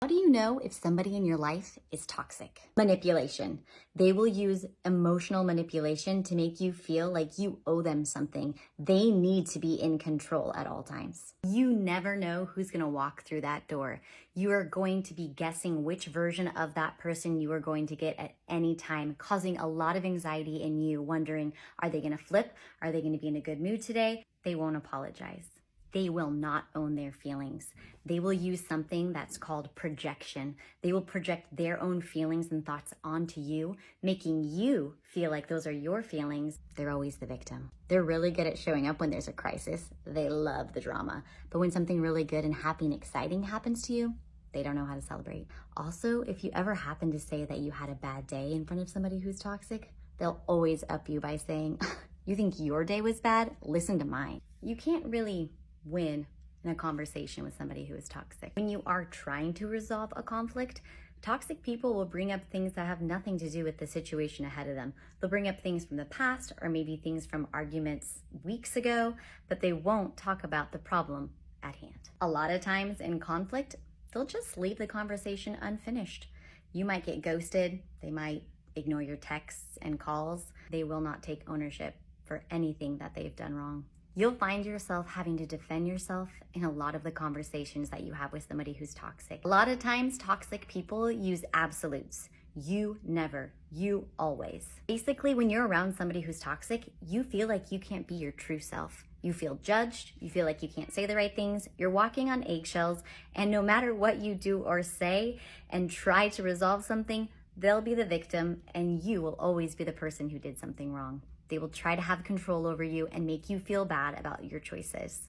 How do you know if somebody in your life is toxic? Manipulation. They will use emotional manipulation to make you feel like you owe them something. They need to be in control at all times. You never know who's going to walk through that door. You are going to be guessing which version of that person you are going to get at any time, causing a lot of anxiety in you, wondering, are they going to flip? Are they going to be in a good mood today? They won't apologize. They will not own their feelings. They will use something that's called projection. They will project their own feelings and thoughts onto you, making you feel like those are your feelings. They're always the victim. They're really good at showing up when there's a crisis. They love the drama. But when something really good and happy and exciting happens to you, they don't know how to celebrate. Also, if you ever happen to say that you had a bad day in front of somebody who's toxic, they'll always up you by saying, you think your day was bad? Listen to mine. You can't really win in a conversation with somebody who is toxic. When you are trying to resolve a conflict, toxic people will bring up things that have nothing to do with the situation ahead of them. They'll bring up things from the past or maybe things from arguments weeks ago, but they won't talk about the problem at hand. A lot of times in conflict, they'll just leave the conversation unfinished. You might get ghosted. They might ignore your texts and calls. They will not take ownership for anything that they've done wrong. You'll find yourself having to defend yourself in a lot of the conversations that you have with somebody who's toxic. A lot of times, toxic people use absolutes. You never, you always. Basically, when you're around somebody who's toxic, you feel like you can't be your true self. You feel judged, you feel like you can't say the right things, you're walking on eggshells, and no matter what you do or say and try to resolve something, they'll be the victim and you will always be the person who did something wrong. They will try to have control over you and make you feel bad about your choices.